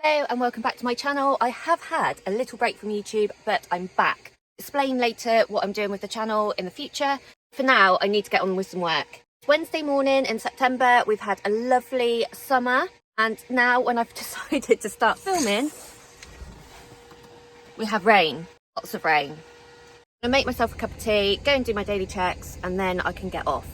Hello and welcome back to my channel. I have had a little break from YouTube, but I'm back. Explain later what I'm doing with the channel in the future. For now, I need to get on with some work. It's Wednesday morning in September. We've had a lovely summer, and now when I've decided to start filming, we have rain, lots of rain. I'm gonna make myself a cup of tea, go and do my daily checks, and then I can get off.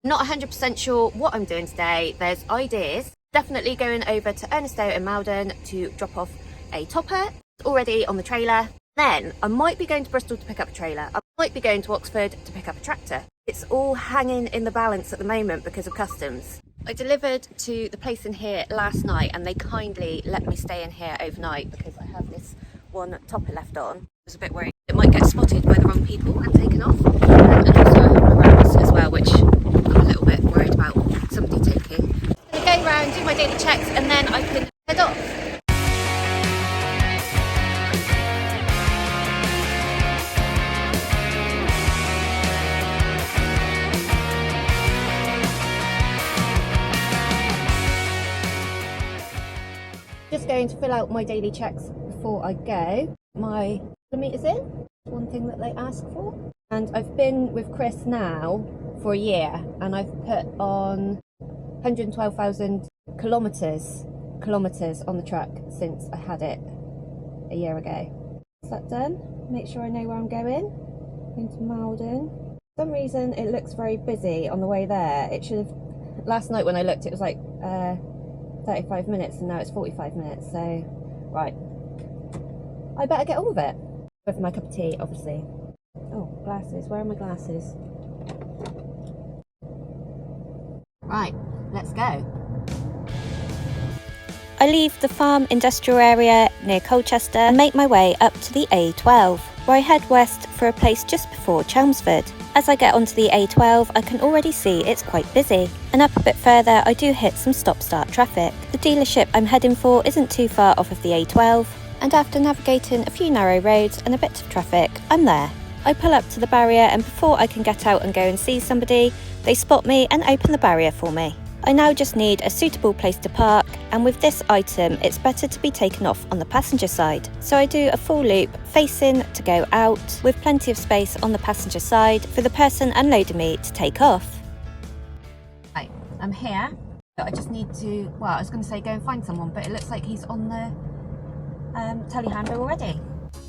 Not 100% sure what I'm doing today. There's ideas. Definitely going over to Ernestale in Malden to drop off a topper. It's already on the trailer. Then I might be going to Bristol to pick up a trailer. I might be going to Oxford to pick up a tractor. It's all hanging in the balance at the moment because of customs. I delivered to the place in here last night and they kindly let me stay in here overnight because I have this one topper left on. I was a bit worried it might get spotted by the wrong people and taken off. And also I have my rumours as well, which I'm a little bit worried about somebody taking. I'm going to go around, do my daily checks, and then I can head off. Just going to fill out my daily checks before I go. My kilometres in, one thing that they ask for. And I've been with Chris now for a year, and I've put on 112,000 kilometres on the truck since I had it a year ago. Is that done? Make sure I know where I'm going. Going to Malden. For some reason it looks very busy on the way there. It should have, last night when I looked it was like 35 minutes and now it's 45 minutes, so right, I better get on with it. With my cup of tea, obviously. Oh, glasses, where are my glasses? Right, let's go. I leave the farm industrial area near Colchester and make my way up to the A12, where I head west for a place just before Chelmsford. As I get onto the A12, I can already see it's quite busy, and up a bit further I do hit some stop-start traffic. The dealership I'm heading for isn't too far off of the A12, and after navigating a few narrow roads and a bit of traffic, I'm there. I pull up to the barrier, and before I can get out and go and see somebody, they spot me and open the barrier for me. I now just need a suitable place to park, and with this item it's better to be taken off on the passenger side. So I do a full loop facing to go out, with plenty of space on the passenger side for the person unloading me to take off. Right, I'm here, but I just need to, well, I was going to say go and find someone, but it looks like he's on the telehandler already.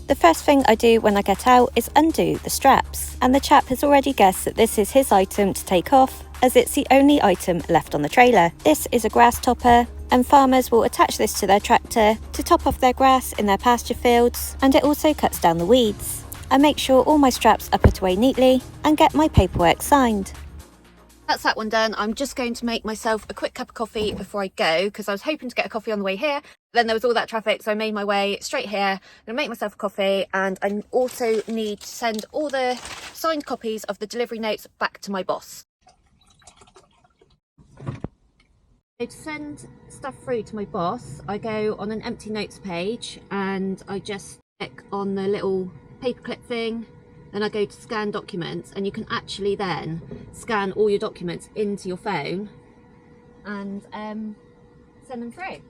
The first thing I do when I get out is undo the straps, and the chap has already guessed that this is his item to take off, as it's the only item left on the trailer. This is a grass topper, and farmers will attach this to their tractor to top off their grass in their pasture fields, and it also cuts down the weeds. I make sure all my straps are put away neatly and get my paperwork signed. That's that one done. I'm just going to make myself a quick cup of coffee before I go, because I was hoping to get a coffee on the way here. Then there was all that traffic, so I made my way straight here. I'm going to make myself a coffee, and I also need to send all the signed copies of the delivery notes back to my boss. So to send stuff through to my boss, I go on an empty notes page and I just click on the little paperclip thing. Then I go to scan documents, and you can actually then scan all your documents into your phone and send them through.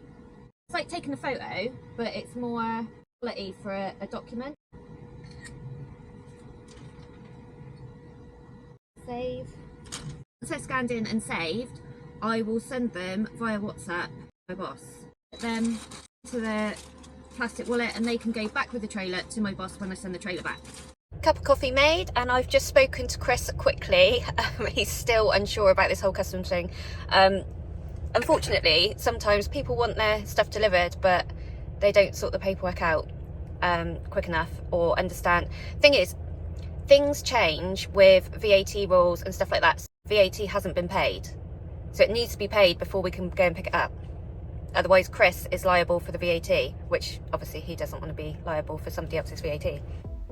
It's like taking a photo, but it's more quality for a document. Save. Once they're scanned in and saved, I will send them via WhatsApp to my boss. Put them to the plastic wallet, and they can go back with the trailer to my boss when I send the trailer back. Cup of coffee made, and I've just spoken to Chris quickly. He's still unsure about this whole customs thing. Unfortunately, sometimes people want their stuff delivered, but they don't sort the paperwork out quick enough or understand. Thing is, things change with VAT rules and stuff like that. So VAT hasn't been paid, so it needs to be paid before we can go and pick it up. Otherwise, Chris is liable for the VAT, which obviously he doesn't want to be liable for somebody else's VAT.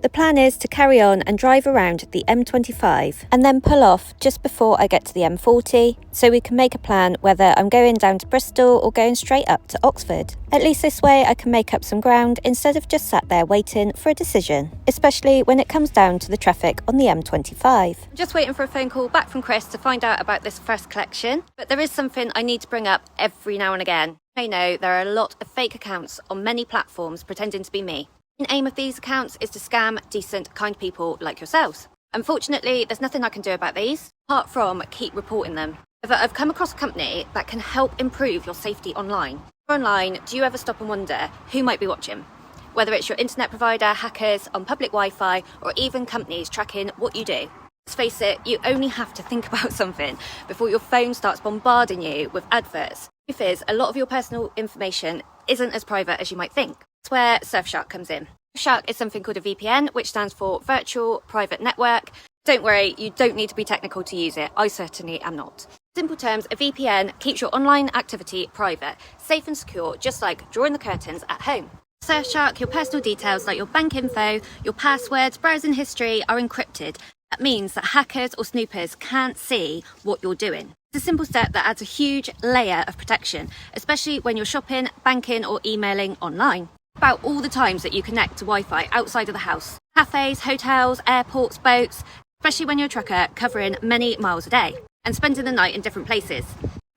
The plan is to carry on and drive around the M25 and then pull off just before I get to the M40 so we can make a plan whether I'm going down to Bristol or going straight up to Oxford. At least this way I can make up some ground instead of just sat there waiting for a decision, especially when it comes down to the traffic on the M25. I'm just waiting for a phone call back from Chris to find out about this first collection, but there is something I need to bring up every now and again. I know there are a lot of fake accounts on many platforms pretending to be me. The aim of these accounts is to scam decent, kind people like yourselves. Unfortunately, there's nothing I can do about these, apart from keep reporting them. However, I've come across a company that can help improve your safety online. Online, do you ever stop and wonder who might be watching? Whether it's your internet provider, hackers on public Wi-Fi, or even companies tracking what you do. Let's face it, you only have to think about something before your phone starts bombarding you with adverts. The truth is, a lot of your personal information isn't as private as you might think. That's where Surfshark comes in. Surfshark is something called a VPN, which stands for Virtual Private Network. Don't worry, you don't need to be technical to use it. I certainly am not. In simple terms, a VPN keeps your online activity private, safe and secure, just like drawing the curtains at home. Surfshark, your personal details like your bank info, your passwords, browsing history are encrypted. That means that hackers or snoopers can't see what you're doing. It's a simple step that adds a huge layer of protection, especially when you're shopping, banking or emailing online. About all the times that you connect to Wi-Fi outside of the house. Cafes, hotels, airports, boats, especially when you're a trucker covering many miles a day and spending the night in different places.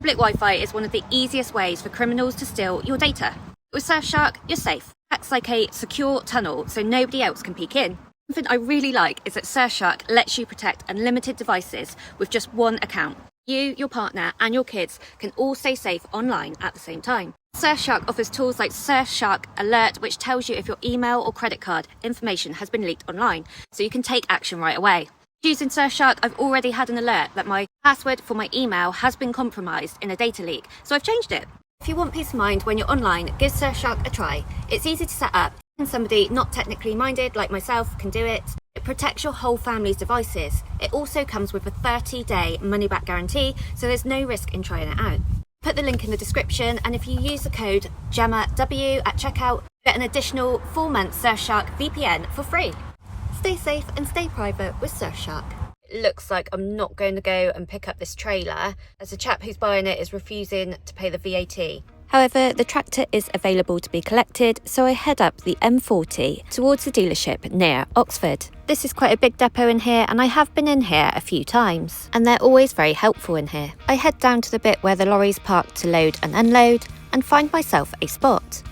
Public Wi-Fi is one of the easiest ways for criminals to steal your data. With Surfshark, you're safe. Acts like a secure tunnel so nobody else can peek in. Something I really like is that Surfshark lets you protect unlimited devices with just one account. You, your partner and your kids can all stay safe online at the same time. Surfshark offers tools like Surfshark Alert, which tells you if your email or credit card information has been leaked online, so you can take action right away. Using Surfshark, I've already had an alert that my password for my email has been compromised in a data leak, so I've changed it. If you want peace of mind when you're online, give Surfshark a try. It's easy to set up, and somebody not technically minded like myself can do it. It protects your whole family's devices. It also comes with a 30-day money-back guarantee, so there's no risk in trying it out. Put the link in the description, and if you use the code GEMMAW at checkout, get an additional 4-month Surfshark VPN for free. Stay safe and stay private with Surfshark. It looks like I'm not going to go and pick up this trailer, as the chap who's buying it is refusing to pay the VAT. However, the tractor is available to be collected, so I head up the M40 towards the dealership near Oxford. This is quite a big depot in here, and I have been in here a few times, and they're always very helpful in here. I head down to the bit where the lorries park to load and unload, and find myself a spot.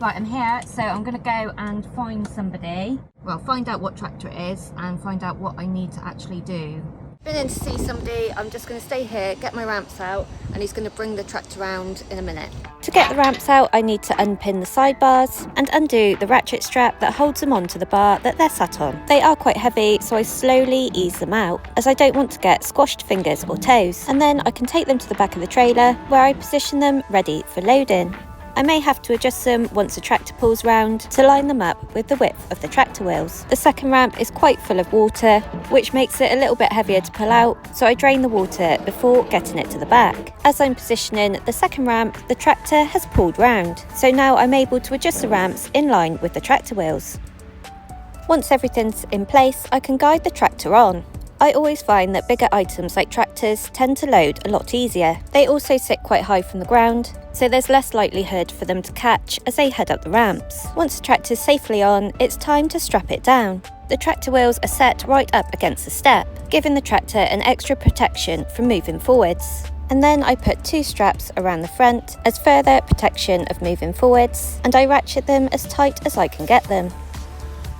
Right, I'm here, so I'm going to go and find somebody. Well, find out what tractor it is, and find out what I need to actually do. Been in to see somebody. I'm just going to stay here, get my ramps out, and he's going to bring the tractor round in a minute. To get the ramps out, I need to unpin the sidebars and undo the ratchet strap that holds them onto the bar that they're sat on. They are quite heavy, so I slowly ease them out, as I don't want to get squashed fingers or toes. And then I can take them to the back of the trailer, where I position them ready for loading. I may have to adjust them once the tractor pulls round to line them up with the width of the tractor wheels. The second ramp is quite full of water, which makes it a little bit heavier to pull out, so I drain the water before getting it to the back. As I'm positioning the second ramp, the tractor has pulled round, so now I'm able to adjust the ramps in line with the tractor wheels. Once everything's in place, I can guide the tractor on. I always find that bigger items like tractors tend to load a lot easier. They also sit quite high from the ground, so there's less likelihood for them to catch as they head up the ramps. Once the tractor's safely on, it's time to strap it down. The tractor wheels are set right up against the step, giving the tractor an extra protection from moving forwards. And then I put 2 straps around the front as further protection of moving forwards, and I ratchet them as tight as I can get them.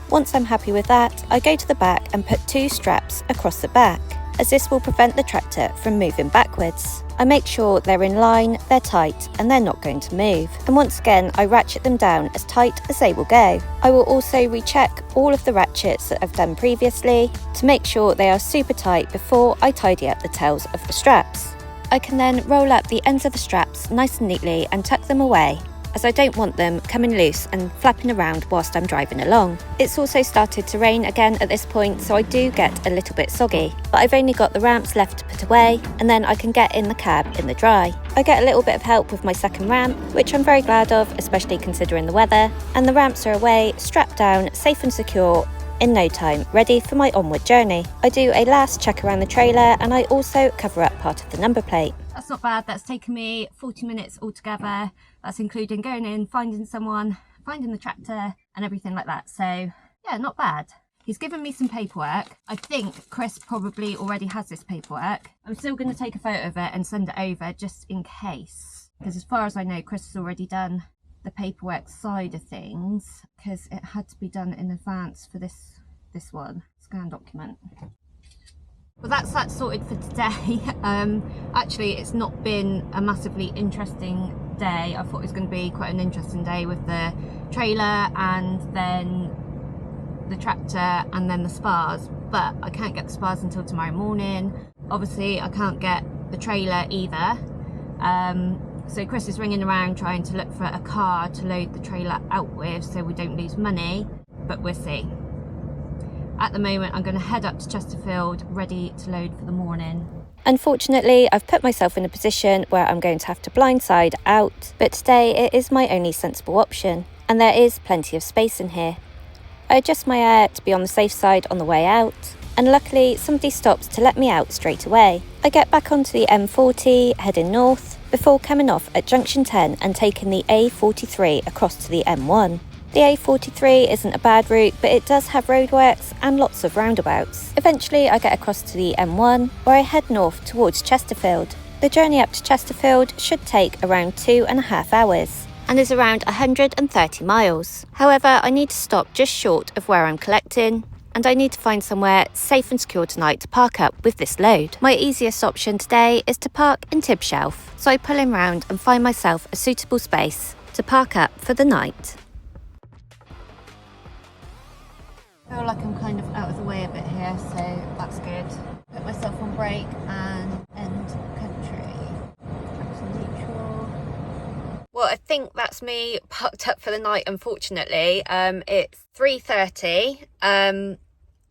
Once I'm happy with that, I go to the back and put 2 straps across the back, as this will prevent the tractor from moving backwards. I make sure they're in line, they're tight, and they're not going to move. And once again, I ratchet them down as tight as they will go. I will also recheck all of the ratchets that I've done previously to make sure they are super tight before I tidy up the tails of the straps. I can then roll up the ends of the straps nice and neatly and tuck them away, as I don't want them coming loose and flapping around whilst I'm driving along. It's also started to rain again at this point, so I do get a little bit soggy, but I've only got the ramps left to put away, and then I can get in the cab in the dry. I get a little bit of help with my second ramp, which I'm very glad of, especially considering the weather, and the ramps are away, strapped down, safe and secure, in no time, ready for my onward journey. I do a last check around the trailer and I also cover up part of the number plate. That's not bad. That's taken me 40 minutes altogether. That's including going in, finding someone, finding the tractor and everything like that. So yeah, not bad. He's given me some paperwork. I think Chris probably already has this paperwork. I'm still going to take a photo of it and send it over just in case. Because as far as I know, Chris has already done the paperwork side of things, because it had to be done in advance for this one, scan document. Well, that's that sorted for today. Actually, it's not been a massively interesting day. I thought it was going to be quite an interesting day with the trailer and then the tractor and then the spars, but I can't get the spars until tomorrow morning. Obviously, I can't get the trailer either. So Chris is ringing around trying to look for a car to load the trailer out with so we don't lose money, but we'll see. At the moment, I'm going to head up to Chesterfield, ready to load for the morning. Unfortunately, I've put myself in a position where I'm going to have to blindside out, but today it is my only sensible option, and there is plenty of space in here. I adjust my air to be on the safe side on the way out, and luckily somebody stops to let me out straight away. I get back onto the M40, heading north, before coming off at junction 10 and taking the A43 across to the M1. The A43 isn't a bad route, but it does have roadworks and lots of roundabouts. Eventually I get across to the M1, where I head north towards Chesterfield. The journey up to Chesterfield should take around 2.5 hours, and is around 130 miles. However, I need to stop just short of where I'm collecting, and I need to find somewhere safe and secure tonight to park up with this load. My easiest option today is to park in Tibshelf, so I pull in round and find myself a suitable space to park up for the night. I feel like I'm kind of out of the way a bit here, so that's good. Put myself on brake and end country. Absolute neutral. Well, I think that's me parked up for the night, unfortunately. It's 3:30.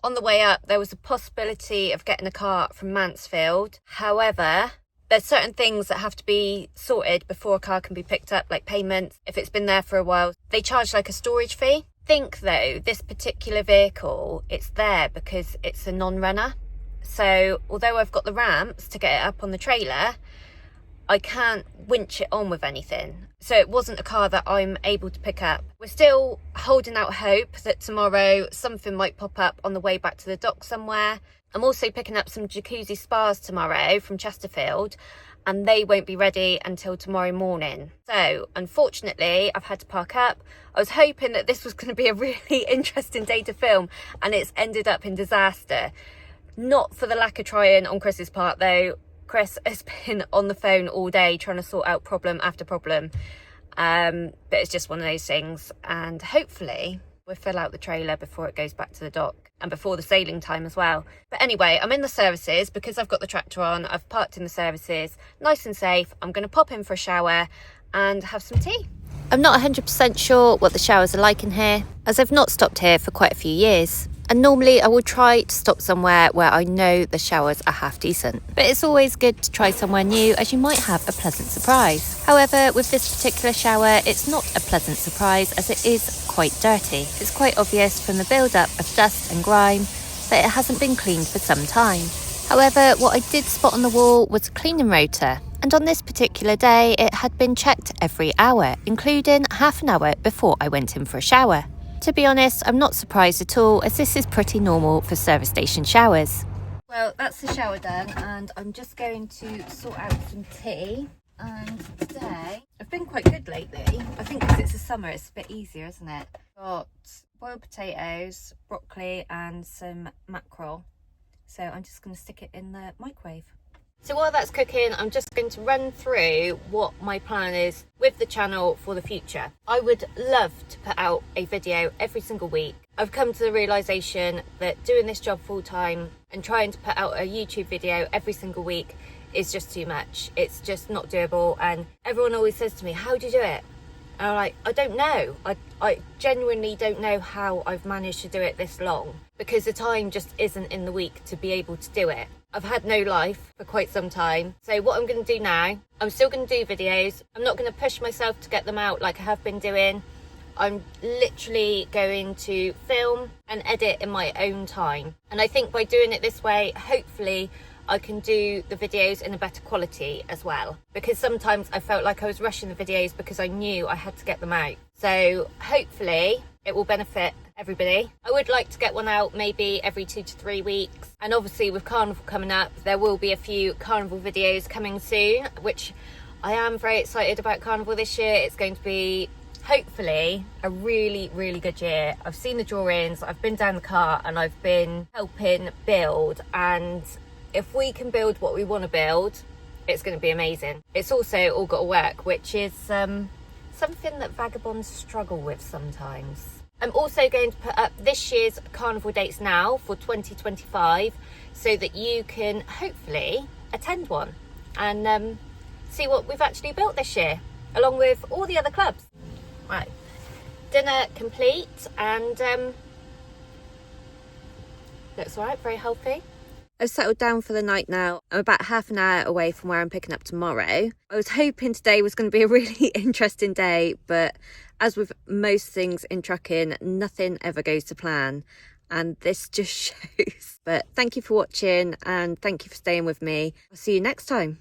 On the way up, there was a possibility of getting a car from Mansfield. However, there's certain things that have to be sorted before a car can be picked up, like payments. If it's been there for a while, they charge like a storage fee. Think though, this particular vehicle, it's there because it's a non-runner. So although I've got the ramps to get it up on the trailer, I can't winch it on with anything. So it wasn't a car that I'm able to pick up. We're still holding out hope that tomorrow something might pop up on the way back to the dock somewhere. I'm also picking up some jacuzzi spars tomorrow from Chesterfield, and they won't be ready until tomorrow morning. So unfortunately, I've had to park up. I was hoping that this was going to be a really interesting day to film, and it's ended up in disaster. Not for the lack of trying on Chris's part though. Chris has been on the phone all day trying to sort out problem after problem. But it's just one of those things, and hopefully we'll fill out the trailer before it goes back to the dock and before the sailing time as well. But anyway, I'm in the services because I've got the tractor on. I've parked in the services, nice and safe. I'm going to pop in for a shower and have some tea. I'm not 100% sure what the showers are like in here, as I've not stopped here for quite a few years. And normally I will try to stop somewhere where I know the showers are half decent. But it's always good to try somewhere new, as you might have a pleasant surprise. However, with this particular shower, it's not a pleasant surprise, as it is quite dirty. It's quite obvious from the build-up of dust and grime that it hasn't been cleaned for some time. However, what I did spot on the wall was a cleaning rotor, and on this particular day it had been checked every hour, including half an hour before I went in for a shower. To be honest, I'm not surprised at all, as this is pretty normal for service station showers. Well, that's the shower done, and I'm just going to sort out some tea. And today, I've been quite good lately. I think because it's the summer, it's a bit easier, isn't it? Got boiled potatoes, broccoli and some mackerel. So I'm just going to stick it in the microwave. So while that's cooking, I'm just going to run through what my plan is with the channel for the future. I would love to put out a video every single week. I've come to the realisation that doing this job full time and trying to put out a YouTube video every single week is just too much. It's just not doable, and everyone always says to me, how do you do it? And I'm like, I don't know. I genuinely don't know how I've managed to do it this long. because the time just isn't in the week to be able to do it. I've had no life for quite some time. So what I'm going to do now, I'm still going to do videos. I'm not going to push myself to get them out like I have been doing. I'm literally going to film and edit in my own time. And I think by doing it this way, hopefully I can do the videos in a better quality as well. Because sometimes I felt like I was rushing the videos because I knew I had to get them out. So hopefully it will benefit everybody. I would like to get one out maybe every 2 to 3 weeks. And obviously with Carnival coming up, there will be a few Carnival videos coming soon, which I am very excited about Carnival this year. It's going to be hopefully a really, really good year. I've seen the drawings, I've been down the cart and I've been helping build, and if we can build what we want to build, it's going to be amazing. It's also all got to work, which is something that vagabonds struggle with sometimes. I'm also going to put up this year's Carnival dates now for 2025 so that you can hopefully attend one and see what we've actually built this year, along with all the other clubs. Right, dinner complete, and looks all right, very healthy. I've settled down for the night now. I'm about half an hour away from where I'm picking up tomorrow. I was hoping today was going to be a really interesting day, but as with most things in trucking, nothing ever goes to plan, and this just shows. But thank you for watching, and thank you for staying with me. I'll see you next time.